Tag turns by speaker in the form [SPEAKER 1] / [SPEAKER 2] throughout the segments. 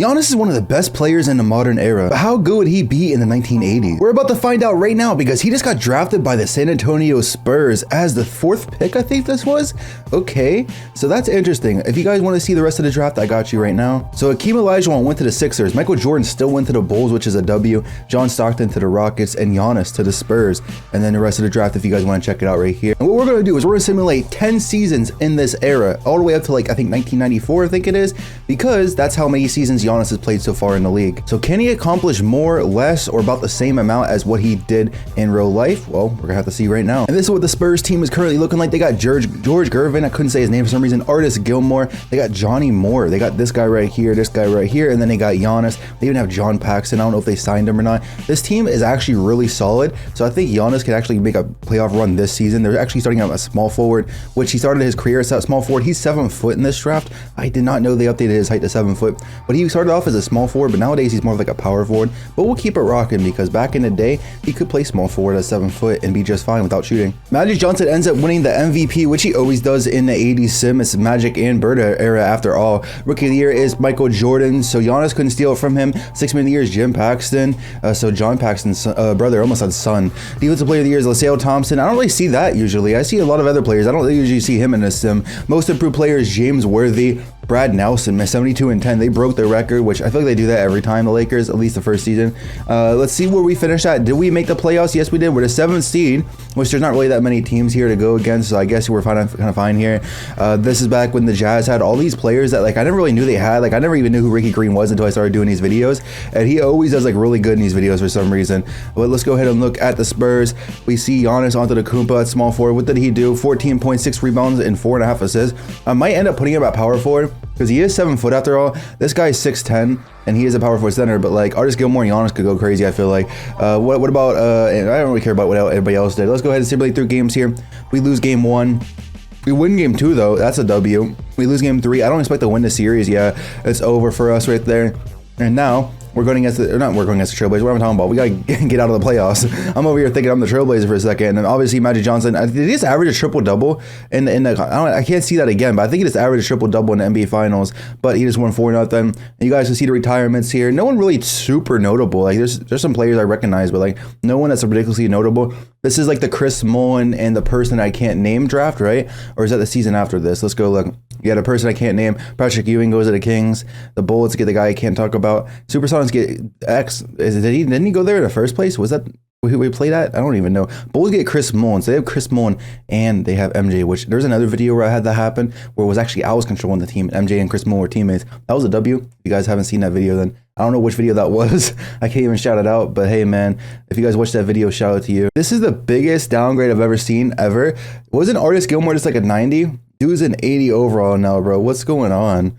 [SPEAKER 1] Giannis is one of the best players in the modern era, but how good would he be in the 1980s? We're about to find out right now because he just got drafted by the San Antonio Spurs as the 4th pick, I think this was. Okay, so that's interesting. If you guys want to see the rest of the draft, I got you right now. So Hakeem Olajuwon went to the Sixers, Michael Jordan still went to the Bulls, which is a W, John Stockton to the Rockets, and Giannis to the Spurs. And then the rest of the draft, if you guys want to check it out right here. And what we're going to do is we're going to simulate 10 seasons in this era, all the way up to like, I think 1994, I think it is, because that's how many seasons Giannis has played so far in the league. So can he accomplish more, less, or about the same amount as what he did in real life? Well, we're gonna have to see right now. And this is what the Spurs team is currently looking like. They got George Gervin, I couldn't say his name for some reason, Artis Gilmore, they got Johnny Moore, they got this guy right here, this guy right here, and then they got Giannis. They even have John Paxson. I don't know if they signed him or not. This team is actually really solid, so I think Giannis can actually make a playoff run this season. They're actually starting out a small forward, which he started his career as a small forward. He's 7 foot in this draft. I did not know they updated his height to 7 foot, but he started off as a small forward, but nowadays he's more of like a power forward. But we'll keep it rocking because back in the day he could play small forward at 7 foot and be just fine without shooting. Magic Johnson ends up winning the MVP, which he always does in the 80s sim. It's Magic and Bird era after all. Rookie of the year is Michael Jordan, so Giannis couldn't steal it from him. Sixth man of the year is Jim Paxton, so John Paxton's brother, almost had son. Defensive player of the year is LaSalle Thompson. I don't really see that usually. I see a lot of other players. I don't usually see him in this sim. Most improved player is James Worthy. Brad Nelson, 72 and 10. They broke their record, which I feel like they do that every time, the Lakers, at least the first season. Let's see where we finished at. Did we make the playoffs? Yes, we did. We're the 7th seed, which there's not really that many teams here to go against, so I guess we're kind of fine here. This is back when the Jazz had all these players that like I never really knew they had. Like I never even knew who Ricky Green was until I started doing these videos, and he always does like really good in these videos for some reason. But let's go ahead and look at the Spurs. We see Giannis onto the Kumpa at small forward. What did he do? 14.6 rebounds and 4.5 assists. I might end up putting him at power forward, because he is 7 foot after all. This guy is 6'10", and he is a power forward center, but like Artis Gilmore and Giannis could go crazy, I feel like. What about, and I don't really care about what everybody else did. Let's go ahead and simulate through games here. We lose game 1. We win game 2 though, that's a W. We lose game 3. I don't expect to win the series. Yeah, it's over for us right there. And now, we're going against the, or not we're going against the Trailblazers, what am I talking about? We gotta get out of the playoffs. I'm over here thinking I'm the Trailblazer for a second, and obviously Magic Johnson, did he just average a triple-double in the I can't see that again, but I think he just averaged a triple-double in the NBA Finals, but he just won 4-0. And you guys can see the retirements here. No one really super notable. Like there's some players I recognize, but like no one that's ridiculously notable. This is like the Chris Mullin and the person I can't name draft, right? Or is that the season after this? Let's go look. Yeah, the person I can't name. Patrick Ewing goes to the Kings. The Bullets get the guy I can't talk about. Supersonics get X. Didn't he go there in the first place? Was that who we played at? I don't even know. Bulls get Chris Mullin. So they have Chris Mullin and they have MJ, which there's another video where I had that happen where it was actually I was controlling the team. MJ and Chris Mullin were teammates. That was a W. If you guys haven't seen that video, then I don't know which video that was. I can't even shout it out, but hey man, if you guys watched that video, shout out to you. This is the biggest downgrade I've ever seen ever. Wasn't Artis Gilmore just like a 90? Dude's an 80 overall now, bro. What's going on?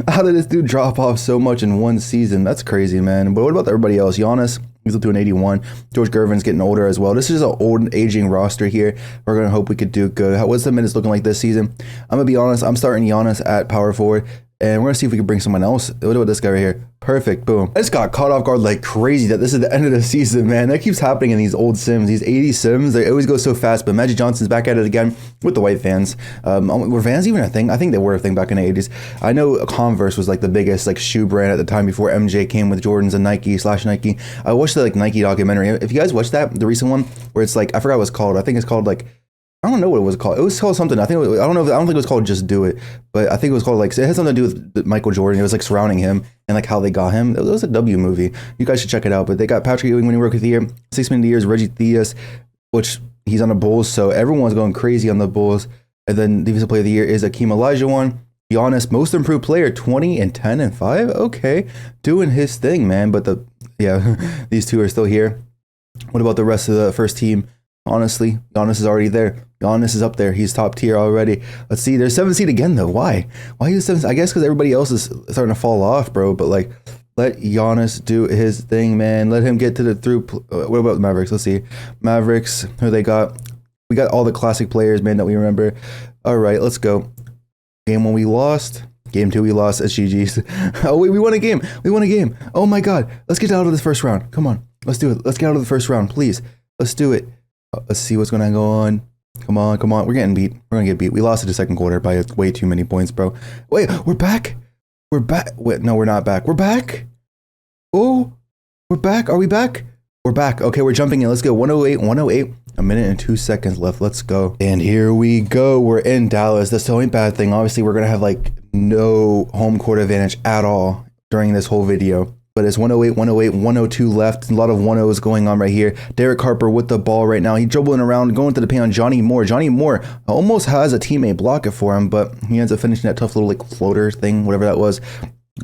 [SPEAKER 1] How did this dude drop off so much in one season? That's crazy, man. But what about everybody else? Giannis, he's up to an 81. George Gervin's getting older as well. This is an old, aging roster here. We're going to hope we could do good. What's the minutes looking like this season? I'm going to be honest. I'm starting Giannis at power forward. And we're going to see if we can bring someone else. What about this guy right here? Perfect. Boom. I just got caught off guard like crazy that this is the end of the season, man. That keeps happening in these old sims. These 80 sims, they always go so fast. But Magic Johnson's back at it again with the white Vans. Were Vans even a thing? I think they were a thing back in the 80s. I know Converse was like the biggest like shoe brand at the time before MJ came with Jordans and Nike. I watched the like Nike documentary. If you guys watched that, the recent one where it's like, I forgot what it's called. I think it's called like, I don't know what it was called. It was called something. I don't think it was called Just Do It, but I think it was called like, it had something to do with Michael Jordan. It was like surrounding him and like how they got him. It was a W movie. You guys should check it out. But they got Patrick Ewing winning Rookie of the Year, 6 man of the year is Reggie Theus, which he's on the Bulls, so everyone's going crazy on the Bulls. And then Defensive Player of the Year is Hakeem Olajuwon. Giannis, most improved player, 20 and 10 and 5. Okay, doing his thing, man. But these two are still here. What about the rest of the first team? Honestly, Giannis is already there. Giannis is up there. He's top tier already. Let's see. There's 7th seed again, though. Why? Why is 7th? I guess because everybody else is starting to fall off, bro. But, like, let Giannis do his thing, man. Let him get to the through. What about the Mavericks? Let's see. Mavericks, who they got? We got all the classic players, man, that we remember. All right, let's go. Game 1 we lost. Game 2 we lost at GG's. Oh, wait, we won a game. We won a game. Oh, my God. Let's get out of this first round. Come on. Let's do it. Let's get out of the first round, please. Let's do it. Let's see what's going to go on. Come on, come on. We're getting beat. We're going to get beat. We lost in the second quarter by way too many points, bro. Wait, we're back? We're back. Wait, no, we're not back. We're back. Oh, we're back. Are we back? We're back. Okay, we're jumping in. Let's go. 108, 108. A minute and 2 seconds left. Let's go. And here we go. We're in Dallas. That's the only bad thing. Obviously, we're going to have like no home court advantage at all during this whole video. But it's 108, 108, 102 left. A lot of 1-0s going on right here. Derek Harper with the ball right now. He's dribbling around, going to the paint on Johnny Moore. Johnny Moore almost has a teammate block it for him, but he ends up finishing that tough little like floater thing, whatever that was.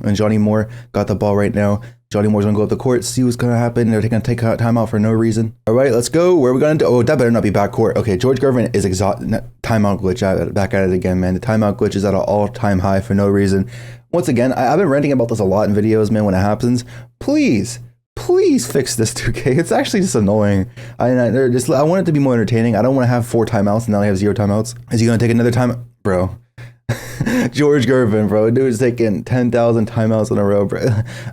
[SPEAKER 1] And Johnny Moore got the ball right now. Johnny Moore's gonna go up the court, see what's gonna happen. They're gonna take a timeout for no reason. All right, let's go. Where are we gonna do? Oh, that better not be backcourt. Okay, George Gervin is exhausted. Timeout glitch. Back at it again, man. The timeout glitch is at an all-time high for no reason. Once again, I've been ranting about this a lot in videos, man. When it happens, please fix this 2K. It's actually just annoying. I want it to be more entertaining. I don't want to have 4 timeouts and now I have 0 timeouts. Is he gonna take another time, bro? George Gervin, bro. Dude's taking 10,000 timeouts in a row, bro.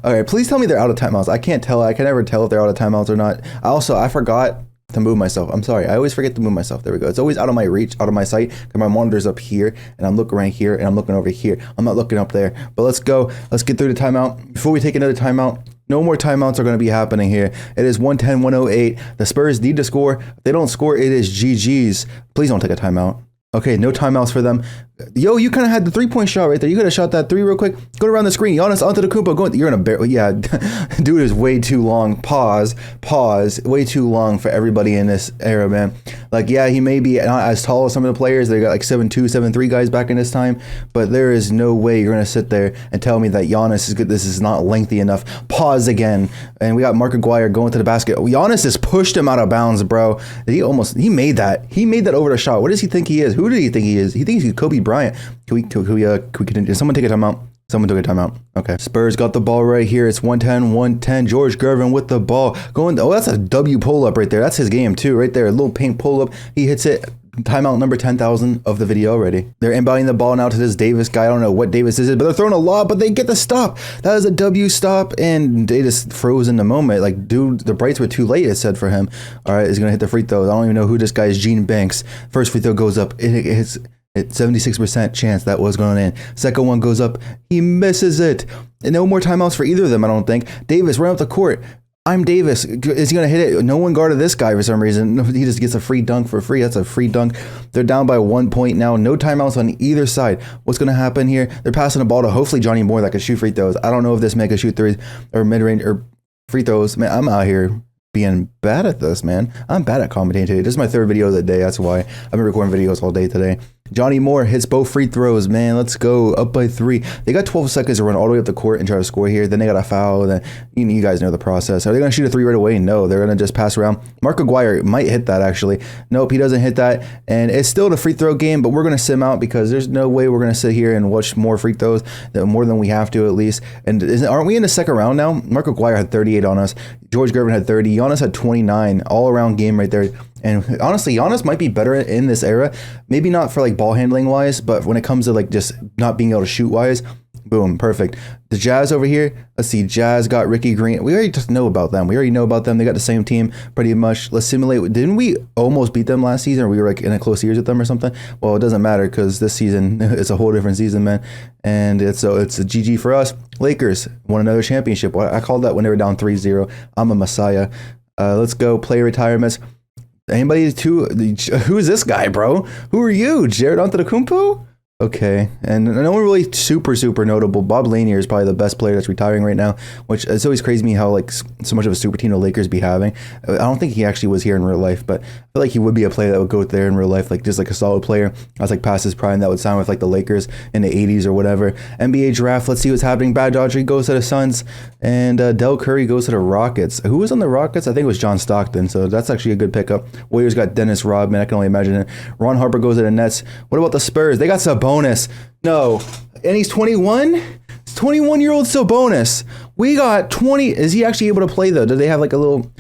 [SPEAKER 1] All right, please tell me they're out of timeouts. I can't tell. I can never tell if they're out of timeouts or not. I forgot to move myself. I'm sorry. I always forget to move myself. There we go. It's always out of my reach, out of my sight, because my monitor's up here, and I'm looking right here, and I'm looking over here. I'm not looking up there. But let's go. Let's get through the timeout. Before we take another timeout, no more timeouts are going to be happening here. It is 110, 108. The Spurs need to score. If they don't score, it is GG's. Please don't take a timeout. Okay, no timeouts for them. Yo, you kind of had the 3-point shot right there. You could have shot that 3 real quick. Go around the screen. Giannis onto the Kumpo. You're in a bear. Yeah, dude is way too long. Pause. Way too long for everybody in this era, man. Like, yeah, he may be not as tall as some of the players. They got like 7'2", 7'3" guys back in this time. But there is no way you're going to sit there and tell me that Giannis is good. This is not lengthy enough. Pause again. And we got Mark Aguirre going to the basket. Giannis just pushed him out of bounds, bro. He made that. He made that over the shot. What does he think he is? Who did he think he is? He thinks he's Kobe Bryant. Can we continue? Someone take a timeout. Someone took a timeout. Okay. Spurs got the ball right here. It's 110, 110. George Gervin with the ball. Oh, that's a W pull-up right there. That's his game too, right there. A little paint pull-up. He hits it. Timeout number 10,000 of the video already. They're inbounding the ball now to this Davis guy. I don't know what Davis is, but they're throwing a lob, but they get the stop. That is a W stop, and they just froze in the moment. Like, dude, the Brights were too late, it said for him. All right, he's going to hit the free throws. I don't even know who this guy is. Gene Banks. First free throw goes up. It hits. It's 76% chance that was going in. Second one goes up. He misses it. And no more timeouts for either of them, I don't think. Davis, run up the court. I'm Davis. Is he going to hit it? No one guarded this guy for some reason. He just gets a free dunk for free. That's a free dunk. They're down by 1 point now. No timeouts on either side. What's going to happen here? They're passing the ball to hopefully Johnny Moore that can shoot free throws. I don't know if this man can shoot threes or mid-range or free throws. Man, I'm out here being bad at this, man. I'm bad at commentating today. This is my 3rd video of the day. That's why I've been recording videos all day today. Johnny Moore hits both free throws, man. Let's go. Up by 3. They got 12 seconds to run all the way up the court and try to score here. Then they got a foul. Then you guys know the process. Are they going to shoot a 3 right away? No, they're going to just pass around. Mark Aguirre might hit that, actually. Nope, he doesn't hit that. And it's still the free throw game, but we're going to sim out because there's no way we're going to sit here and watch more free throws, more than we have to at least. And aren't we in the second round now? Mark Aguirre had 38 on us. George Gervin had 30. Giannis had 29. All-around game right there. And honestly, Giannis might be better in this era. Maybe not for like ball handling wise, but when it comes to like just not being able to shoot wise, boom, perfect. The Jazz over here, let's see, Jazz got Ricky Green. We already just know about them. They got the same team pretty much. Let's simulate. Didn't we almost beat them last season, or we were like in a close series with them or something? Well, it doesn't matter because this season it's a whole different season, man. And it's a GG for us. Lakers won another championship. I called that when they were down 3-0. I'm a messiah. Let's go. Player retirements. Anybody who is this guy, bro? Who are you? Jared Antetokounmpo? Okay, and no one really super notable. Bob Lanier is probably the best player that's retiring right now, which it's always crazy to me how like so much of a super team the Lakers be having. I don't think he actually was here in real life, but I feel like he would be a player that would go there in real life, like just like a solid player. I was like past his prime that would sign with like the Lakers in the 80s or whatever. NBA draft, let's see what's happening. Brad Daugherty goes to the Suns, and Del Curry goes to the Rockets. Who was on the Rockets? I think it was John Stockton, so that's actually a good pickup. Warriors got Dennis Rodman, I can only imagine it. Ron Harper goes to the Nets. What about the Spurs? They got Sabonis. No, and he's 21. It's 21-year-old Sabonis. We got 20. Is he actually able to play though? Do they have like a little?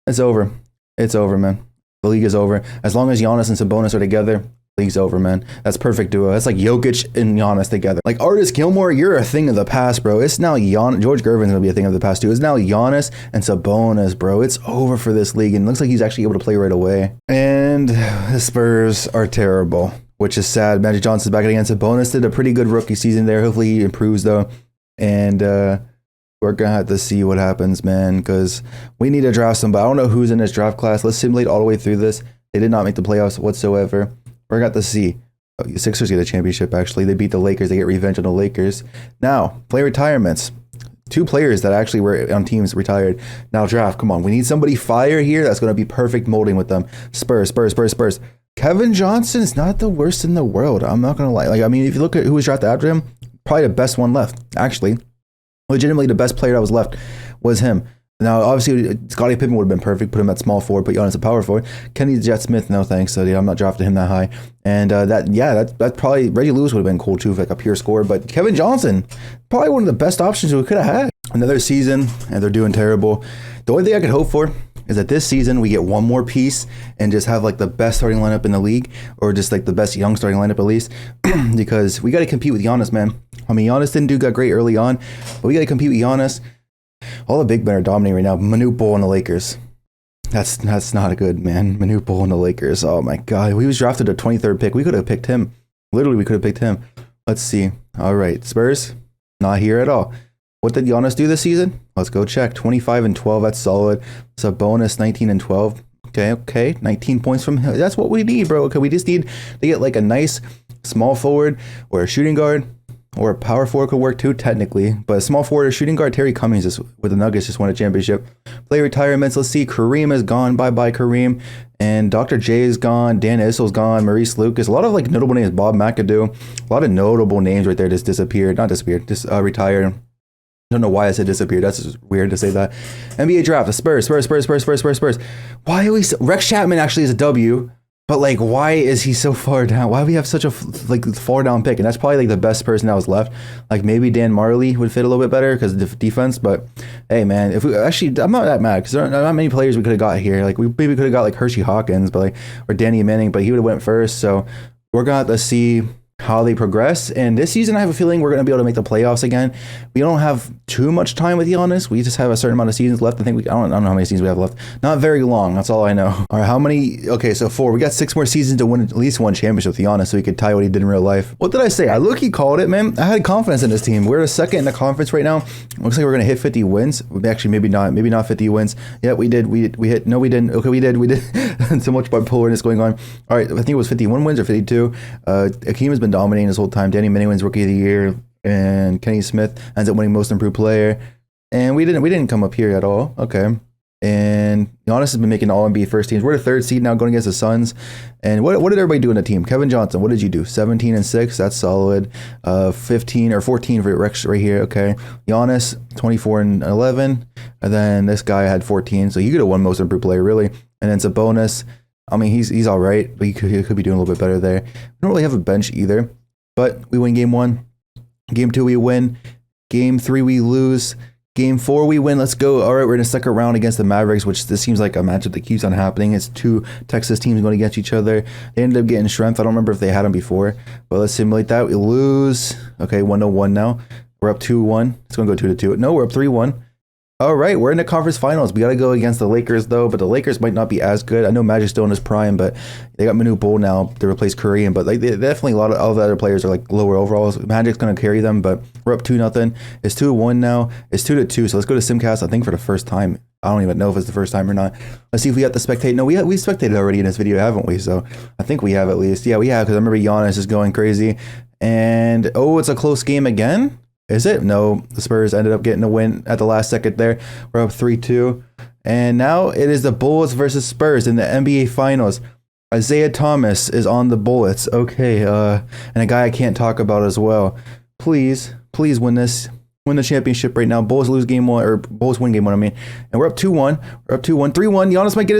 [SPEAKER 1] It's over. It's over, man. The league is over. As long as Giannis and Sabonis are together, the league's over, man. That's perfect duo. That's like Jokic and Giannis together. Like Artis Gilmore, you're a thing of the past, bro. It's now George Gervin's gonna be a thing of the past too. It's now Giannis and Sabonis, bro. It's over for this league, and it looks like he's actually able to play right away. And the Spurs are terrible, which is sad. Magic Johnson's back against Sabonis. Did a pretty good rookie season there. Hopefully he improves though. And we're going to have to see what happens, man, because we need to draft somebody. I don't know who's in this draft class. Let's simulate all the way through this. They did not make the playoffs whatsoever. We're going to have to see. Oh, the Sixers get a championship, actually. They beat the Lakers. They get revenge on the Lakers. Now, player retirements. 2 players that actually were on teams retired. Now draft. Come on. We need somebody fire here that's going to be perfect molding with them. Spurs. Kevin Johnson is not the worst in the world. I'm not going to lie. Like, I mean, if you look at who was drafted after him, probably the best one left, actually. Legitimately, the best player that was left was him. Now, obviously, Scottie Pippen would have been perfect. Put him at small forward. Put Giannis at power forward. Kenny Jet Smith, no thanks. So yeah, I'm not drafting him that high. And that probably Reggie Lewis would have been cool too, for like a pure scorer. But Kevin Johnson, probably one of the best options we could have had. Another season, and they're doing terrible. The only thing I could hope for is that this season we get one more piece and just have like the best starting lineup in the league, or just like the best young starting lineup at least, because we got to compete with Giannis, man. I mean, Giannis didn't do that great early on, but we got to compete with Giannis. All the big men are dominating right now. Manute Bol and the Lakers. That's not a good, man. Manute Bol and the Lakers. Oh my God. He was drafted the 23rd pick. We could have picked him. Literally, we could have picked him. Let's see. All right. Spurs, not here at all. What did Giannis do this season? Let's go check. 25 and 12. That's solid. It's a bonus. 19 and 12. Okay. 19 points from him. That's what we need, bro. Okay. We just need to get like a nice small forward or a shooting guard. Or a power forward could work too, technically. But a small forward or shooting guard, Terry Cummings with the Nuggets just won a championship. Player retirements, let's see. Kareem is gone. Bye-bye, Kareem. And Dr. J is gone. Dan Issel's gone. Maurice Lucas. A lot of like notable names. Bob McAdoo. A lot of notable names right there just disappeared. Not disappeared, just retired. I don't know why I said disappeared. That's just weird to say that. NBA draft, the Spurs. Why are we... Rex Chapman actually is a W. But like, why is he so far down? Why do we have such a like far down pick? And that's probably like the best person that was left. Like maybe Dan Marley would fit a little bit better because of defense. But hey, man, if we actually, I'm not that mad because there are not many players we could have got here. Like we maybe could have got like Hershey Hawkins, but like or Danny Manning, but he would have went first. So we're gonna have to see how they progress. And this season, I have a feeling we're going to be able to make the playoffs again. We don't have too much time with Giannis. We just have a certain amount of seasons left. I think I don't know how many seasons we have left. Not very long. That's all I know. All right, how many? Okay, so 4. We got 6 more seasons to win at least one championship with Giannis so he could tie what he did in real life. What did I say? I look-key called it, man. I had confidence in this team. We're the second in the conference right now. Looks like we're going to hit 50 wins. Actually, maybe not. Maybe not 50 wins. Yeah, we did. We hit. No, we didn't. Okay, we did. So much bipolarness going on. All right, I think it was 51 wins or 52. Akeem has been dominating this whole time. Danny Manning wins Rookie of the Year, and Kenny Smith ends up winning Most Improved Player. And we didn't come up here at all. Okay. And Giannis has been making all NBA first teams. We're the 3rd seed now, going against the Suns. And what did everybody do in the team? Kevin Johnson, what did you do? 17 and 6. That's solid. 15 or 14 for Rex right here. Okay. Giannis, 24 and 11. And then this guy had 14. So he could have won Most Improved Player, really. And then it's a bonus. I mean, he's all right, but he could be doing a little bit better there. We don't really have a bench either, but we win game 1. Game 2, we win. Game 3, we lose. Game 4, we win. Let's go. All right, we're in the second round against the Mavericks, which this seems like a matchup that keeps on happening. It's 2 Texas teams going against each other. They ended up getting strength. I don't remember if they had them before, but let's simulate that. We lose. Okay, 1-1 now. We're up 2-1. It's going to go 2-2. No, we're up 3-1. All right, we're in the conference finals. We got to go against the Lakers, though, but the Lakers might not be as good. I know Magic's still in his prime, but they got Manute Bol now to replace Kareem. But like, definitely a lot of the other players are like lower overalls. Magic's going to carry them, but we're up 2-0. It's 2-1 now. It's 2-2. So let's go to Simcast, I think, for the first time. I don't even know if it's the first time or not. Let's see if we have to spectate. No, we spectated already in this video, haven't we? So I think we have at least. Yeah, we have, because I remember Giannis is going crazy. And, oh, it's a close game again? Is it? No, the Spurs ended up getting a win at the last second there. We're up 3-2. And now it is the Bulls versus Spurs in the NBA Finals. Isaiah Thomas is on the Bullets. Okay, and a guy I can't talk about as well. Please win this. Win the championship right now. Bulls lose game 1, or Bulls win game 1, I mean. And we're up 2-1. We're up 2-1. 3-1. Giannis might get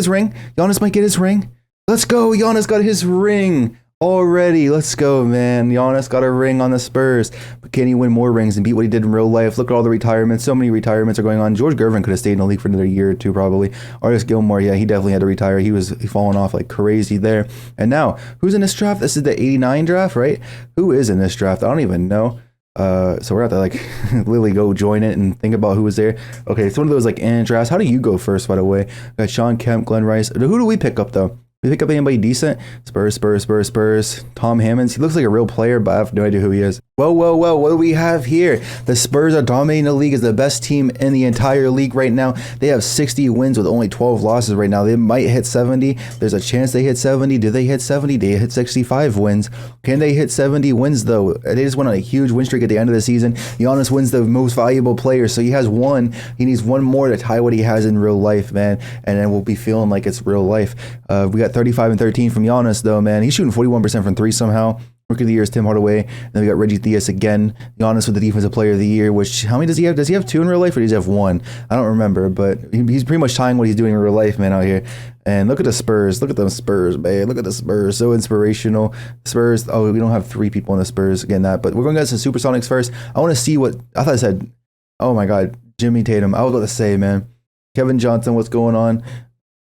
[SPEAKER 1] his ring. Let's go. Giannis got his ring. Already, let's go, man. Giannis got a ring on the Spurs. But can he win more rings and beat what he did in real life? Look at all the retirements. So many retirements are going on. George Gervin could have stayed in the league for another year or 2, probably. Artis Gilmore, yeah, he definitely had to retire. He was falling off like crazy there. And now, who's in this draft? This is the 89 draft, right? Who is in this draft? I don't even know. So we're going to have to like literally go join it and think about who was there. Okay, it's one of those like drafts. How do you go first, by the way? Got Sean Kemp, Glenn Rice. Who do we pick up, though? We pick up anybody decent? Spurs. Tom Hammonds. He looks like a real player, but I have no idea who he is. Well, what do we have here? The Spurs are dominating the league as the best team in the entire league right now. They have 60 wins with only 12 losses right now. They might hit 70. There's a chance they hit 70. Do they hit 70? They hit 65 wins. Can they hit 70 wins, though? They just went on a huge win streak at the end of the season. Giannis wins the most valuable player, so he has one. He needs one more to tie what he has in real life, man, and then we'll be feeling like it's real life. We got 35 and 13 from Giannis, though, man. He's shooting 41% from three somehow. Rookie of the year is Tim Hardaway. And then we got Reggie Theus again. Giannis with the Defensive Player of the Year, which, how many does he have? Does he have two in real life or does he have one? I don't remember, but he's pretty much tying what he's doing in real life, man, out here. And look at the Spurs. Look at them Spurs, man. Look at the Spurs. So inspirational. Spurs, oh, we don't have three people on the Spurs. Again, that. But we're going to get to Supersonics first. I want to see what, I thought I said, oh my God, Jimmy Tatum. I was about to say, man. Kevin Johnson, what's going on?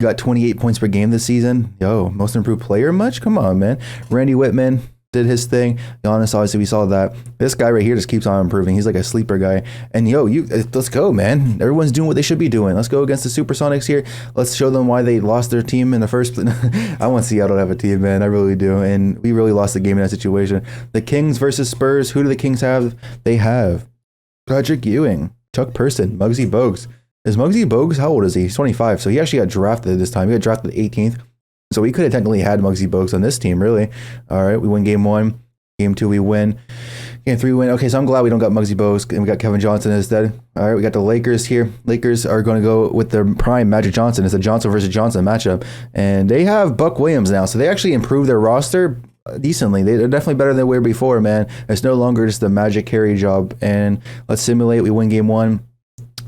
[SPEAKER 1] You got 28 points per game this season. Yo, most improved player much? Come on, man. Randy Whitman did his thing. Giannis, obviously, we saw that. This guy right here just keeps on improving. He's like a sleeper guy. And yo, let's go, man. Everyone's doing what they should be doing. Let's go against the Supersonics here. Let's show them why they lost their team in the first place. I want Seattle to have a team, man. I really do. And we really lost the game in that situation. The Kings versus Spurs. Who do the Kings have? They have Patrick Ewing, Chuck Person, Muggsy Bogues. Is Muggsy Bogues, how old is he? He's 25. So he actually got drafted this time. He got drafted 18th. So we could have technically had Muggsy Bogues on this team, really. All right, we win game one. Game two, we win. Game three, we win. Okay, so I'm glad we don't got Muggsy Bogues, and we got Kevin Johnson instead. All right, we got the Lakers here. Lakers are going to go with their prime Magic Johnson. It's a Johnson versus Johnson matchup. And they have Buck Williams now, so they actually improved their roster decently. They're definitely better than they were before, man. It's no longer just a Magic carry job. And let's simulate. We win game one.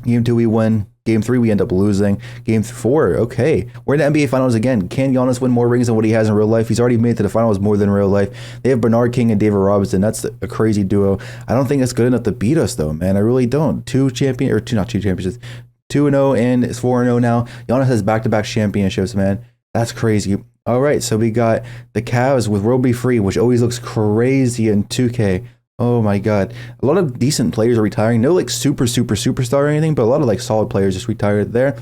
[SPEAKER 1] Game two, we win. Game three, we end up losing. Game four, okay. We're in the NBA Finals again. Can Giannis win more rings than what he has in real life? He's already made it to the finals more than real life. They have Bernard King and David Robinson. That's a crazy duo. I don't think that's good enough to beat us, though, man. I really don't. Not two championships. 2-0 and it's 4-0 now. Giannis has back-to-back championships, man. That's crazy. All right, so we got the Cavs with Roby Free, which always looks crazy in 2K. Oh my God. A lot of decent players are retiring. No like superstar or anything, but a lot of like solid players just retired there.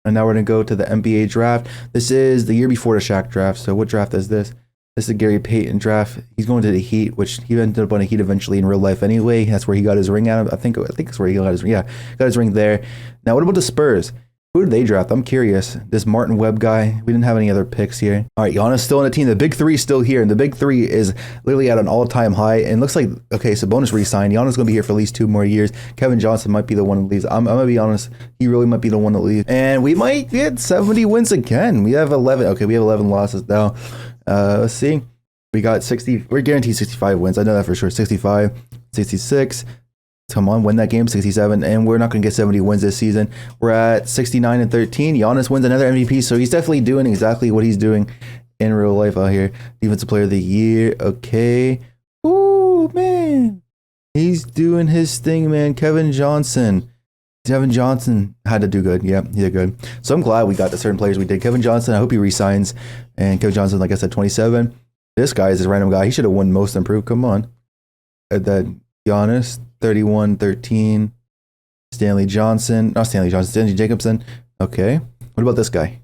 [SPEAKER 1] And now we're going to go to the NBA draft. This is the year before the Shaq draft. So what draft is this? This is the Gary Payton draft. He's going to the Heat, which he ended up on the Heat eventually in real life anyway. That's where he got his ring out of. I think that's where he got his ring. Yeah, got his ring there. Now what about the Spurs? Who did they draft? I'm curious. This Martin Webb guy. We didn't have any other picks here. All right, Giannis still on the team. The big three is still here, and the big three is literally at an all-time high. And looks like, okay, Sabonis re-signed. Giannis going to be here for at least 2 more years. Kevin Johnson might be the one that leaves. I'm going to be honest. He really might be the one that leaves. And we might get 70 wins again. We have 11. Okay, we have 11 losses now. Let's see. We got 60. We're guaranteed 65 wins. I know that for sure. 65, 66. Come on, win that game, 67, and we're not going to get 70 wins this season. We're at 69 and 13. Giannis wins another MVP, so he's definitely doing exactly what he's doing in real life out here. Defensive Player of the Year, okay. Ooh, man. He's doing his thing, man. Kevin Johnson had to do good. Yeah, he did good. So I'm glad we got the certain players we did. Kevin Johnson, I hope he resigns. And Kevin Johnson, like I said, 27. This guy is this random guy. He should have won most improved. Come on. That Giannis, 31-13. Stanley Jacobson. Okay. What about this guy?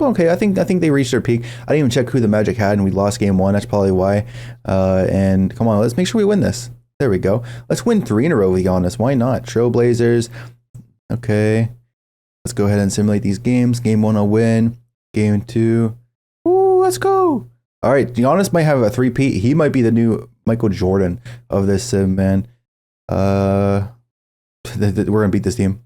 [SPEAKER 1] Okay, I think they reached their peak. I didn't even check who the Magic had, and we lost game one. That's probably why. And come on, let's make sure we win this. There we go. Let's win 3 in a row with Giannis. Why not? Trailblazers. Okay. Let's go ahead and simulate these games. Game 1, I'll win. Game 2. Ooh, let's go. All right, Giannis might have a 3-peat. He might be the new Michael Jordan of this sim, man. We're gonna beat this team.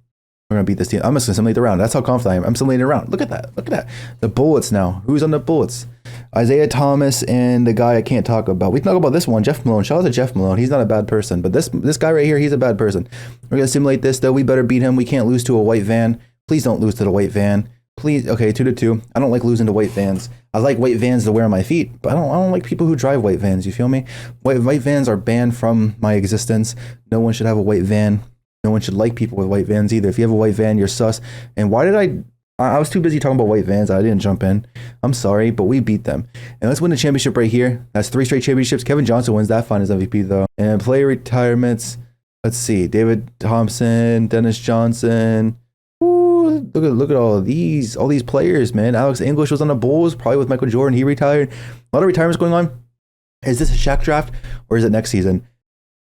[SPEAKER 1] I'm just gonna simulate the round. That's how confident I am. I'm simulating a round. Look at that. The Bullets now. Who's on the Bullets? Isaiah Thomas and the guy I can't talk about. We can talk about this one, Jeff Malone. Shout out to Jeff Malone. He's not a bad person, but this guy right here, he's a bad person. We're gonna simulate this though. We better beat him. We can't lose to a white van. Please don't lose to the white van. Please. Okay, 2-2. I don't like losing to white vans. I like white vans to wear on my feet, but I don't like people who drive white vans. You feel me? White vans are banned from my existence. No one should have a white van. No one should like people with white vans either. If you have a white van, you're sus. And why did I was too busy talking about white vans. I didn't jump in. I'm sorry, but we beat them. And let's win the championship right here. That's 3 straight championships. Kevin Johnson wins that finals MVP though. And player retirements. Let's see. David Thompson, Dennis Johnson. Ooh, look at all these players, man. Alex English was on the Bulls, probably with Michael Jordan. He retired. A lot of retirements going on. Is this a Shaq draft or is it next season?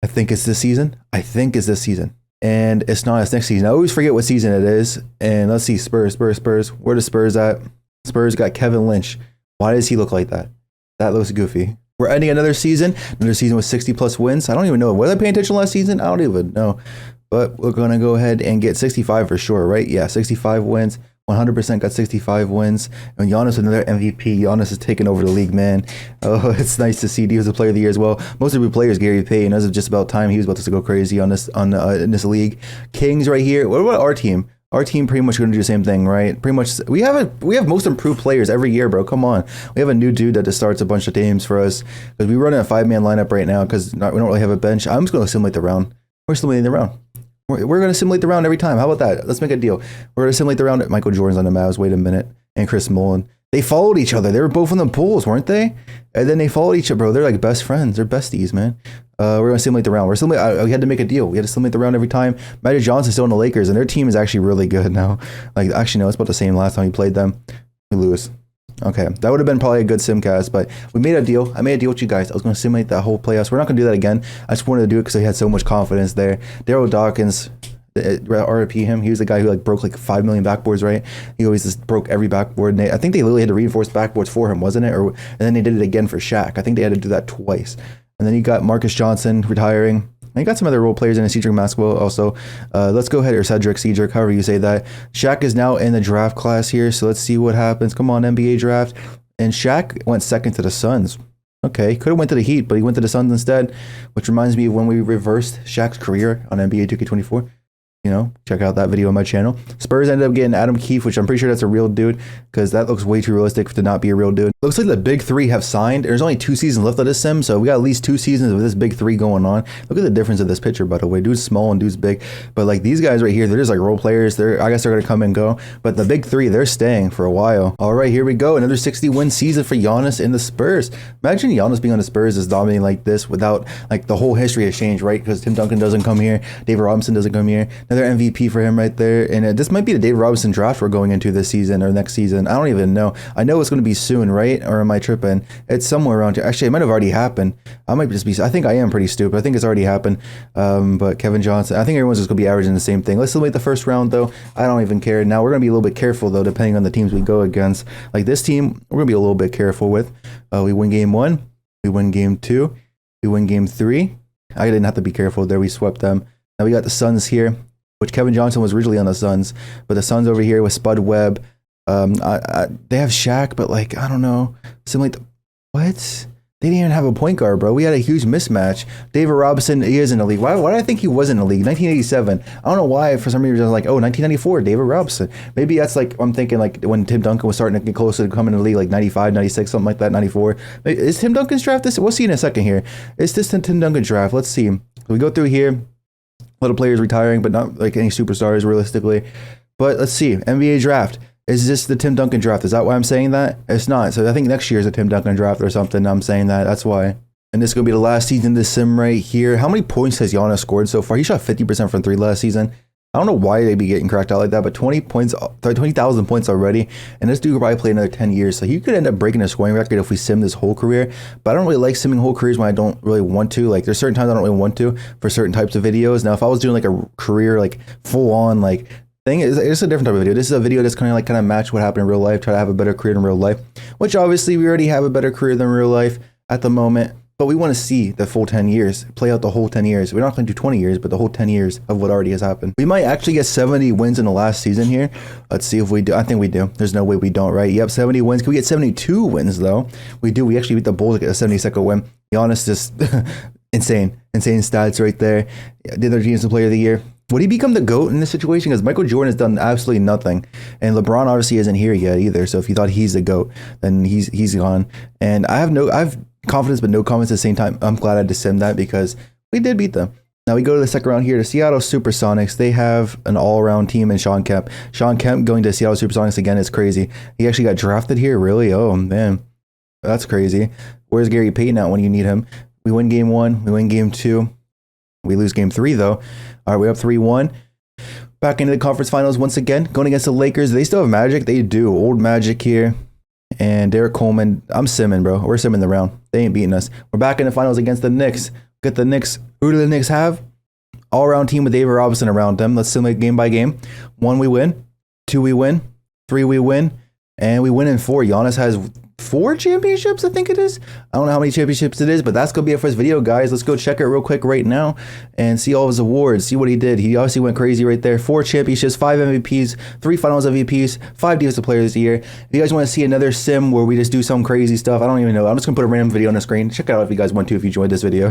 [SPEAKER 1] I think it's this season. I think it's this season. And it's not. It's next season. I always forget what season it is. And let's see. Spurs. Where the Spurs at? Spurs got Kevin Lynch. Why does he look like that? That looks goofy. We're ending another season with 60 plus wins. I don't even know. Was I paying attention last season? I don't even know. But we're going to go ahead and get 65 for sure, right? Yeah, 65 wins. 100% got 65 wins. And Giannis, another MVP. Giannis is taking over the league, man. Oh, it's nice to see. He was a player of the year as well. Most of the players, Gary Payton, as of just about time, he was about to go crazy on this in this league. Kings right here. What about our team? Our team pretty much going to do the same thing, right? Pretty much, we have most improved players every year, bro. Come on, we have a new dude that just starts a bunch of games for us because we run a 5-man lineup right now because we don't really have a bench. I'm just going to simulate the round. We're simulating the round. We're going to simulate the round every time. How about that? Let's make a deal. We're going to simulate the round. Michael Jordan's on the Mavs. Wait a minute. And Chris Mullin. They followed each other. They were both in the pools, weren't they? And then they followed each other, bro. They're like best friends. They're besties, man. We're going to simulate the round. We had to make a deal. We had to simulate the round every time. Magic Johnson's still in the Lakers, and their team is actually really good now. Like, actually, no, it's about the same last time we played them. We lose. Okay, that would have been probably a good simcast, but we made a deal. I made a deal with you guys. I was going to simulate that whole playoffs. We're not going to do that again. I just wanted to do it because I had so much confidence there. Daryl Dawkins, RIP him. He was the guy who like broke like 5 million backboards, right? He always just broke every backboard. And I think they literally had to reinforce backboards for him, wasn't it? And then they did it again for Shaq. I think they had to do that twice. And then you got Marcus Johnson retiring. And you got some other role players in the Cedric Maxwell also. Let's go ahead, or Cedric, however you say that. Shaq is now in the draft class here, so let's see what happens. Come on, NBA draft. And Shaq went second to the Suns. Okay, could have went to the Heat, but he went to the Suns instead, which reminds me of when we reversed Shaq's career on NBA 2K24. You know, check out that video on my channel. Spurs ended up getting Adam Keefe, which I'm pretty sure that's a real dude because that looks way too realistic to not be a real dude. Looks like the big three have signed. There's only 2 seasons left of this sim, so we got at least 2 seasons of this big three going on. Look at the difference of this picture, by the way. Dude's small and dude's big. But like these guys right here, they're just like role players. I guess they're going to come and go. But the big three, they're staying for a while. All right, here we go. Another 60-win season for Giannis and the Spurs. Imagine Giannis being on the Spurs is dominating like this without like the whole history has changed, right? Because Tim Duncan doesn't come here. David Robinson doesn't come here. Another MVP for him right there. And this might be the David Robinson draft we're going into this season or next season. I don't even know. I know it's going to be soon, right? Or am I tripping? It's somewhere around here. Actually, it might have already happened. I might just be, I think I am pretty stupid. I think it's already happened. But Kevin Johnson, I think everyone's just going to be averaging the same thing. Let's simulate the first round though. I don't even care. Now we're going to be a little bit careful though, depending on the teams we go against. Like this team, we're going to be a little bit careful with. We win game 1. We win game 2. We win game 3. I didn't have to be careful there. We swept them. Now we got the Suns here, which Kevin Johnson was originally on the Suns, but the Suns over here with Spud Webb. They have Shaq, but like, I don't know. Simulate what? They didn't even have a point guard, bro. We had a huge mismatch. David Robinson, he is in the league. Why did I think he was in the league? 1987. I don't know why. For some reason, I was like, oh, 1994, David Robinson. Maybe that's like, I'm thinking like when Tim Duncan was starting to get closer to coming in the league, like 95, 96, something like that, 94. Is Tim Duncan's draft this? We'll see in a second here. Is this Tim Duncan draft? Let's see. We go through here. A lot of players retiring, but not like any superstars realistically. But let's see. NBA draft. Is this the Tim Duncan draft? Is that why I'm saying that? It's not. So I think next year is a Tim Duncan draft or something. I'm saying that. That's why. And this is going to be the last season of this sim right here. How many points has Giannis scored so far? He shot 50% from 3 last season. I don't know why they'd be getting cracked out like that, but 20,000 points already. And this dude could probably play another 10 years. So he could end up breaking a scoring record if we sim this whole career. But I don't really like simming whole careers when I don't really want to. Like there's certain times I don't really want to for certain types of videos. Now, if I was doing like a career, like full on like thing, it's a different type of video. This is a video that's kind of match what happened in real life, try to have a better career in real life, which obviously we already have a better career than real life at the moment. But we want to see the full 10 years, play out the whole 10 years. We're not going to do 20 years, but the whole 10 years of what already has happened. We might actually get 70 wins in the last season here. Let's see if we do. I think we do. There's no way we don't, right? Yep, 70 wins. Can we get 72 wins, though? We do. We actually beat the Bulls to get a 72nd win. Giannis just insane stats right there. Did their Defensive Player of the Year. Would he become the GOAT in this situation? Because Michael Jordan has done absolutely nothing. And LeBron obviously isn't here yet either. So if you thought he's the GOAT, then he's gone. And I've confidence but no confidence at the same time. I'm glad I dissemmed that because we did beat them. Now we go to the second round here. The Seattle Supersonics. They have an all-around team in Sean Kemp. Sean Kemp going to Seattle Supersonics again is crazy. He actually got drafted here, really? Oh, man. That's crazy. Where's Gary Payton at when you need him? We win game 1. We win game 2. We lose game 3, though. All right, we're up 3-1. Back into the conference finals once again. Going against the Lakers. They still have Magic. They do. Old Magic here. And Derek Coleman. I'm simming, bro. We're simming the round. They ain't beating us. We're back in the finals against the Knicks. Get the Knicks. Who do the Knicks have? All-around team with David Robinson around them. Let's simulate game by game. 1, we win. 2, we win. 3, we win. And we win in 4. Giannis has 4 championships, I think it is. I don't know how many championships it is, but that's going to be it for this video, guys. Let's go check it real quick right now and see all of his awards, see what he did. He obviously went crazy right there. 4 championships, 5 MVPs, 3 finals MVPs, 5 defensive players of the year. If you guys want to see another sim where we just do some crazy stuff, I don't even know. I'm just going to put a random video on the screen. Check it out if you guys want to, if you enjoyed this video.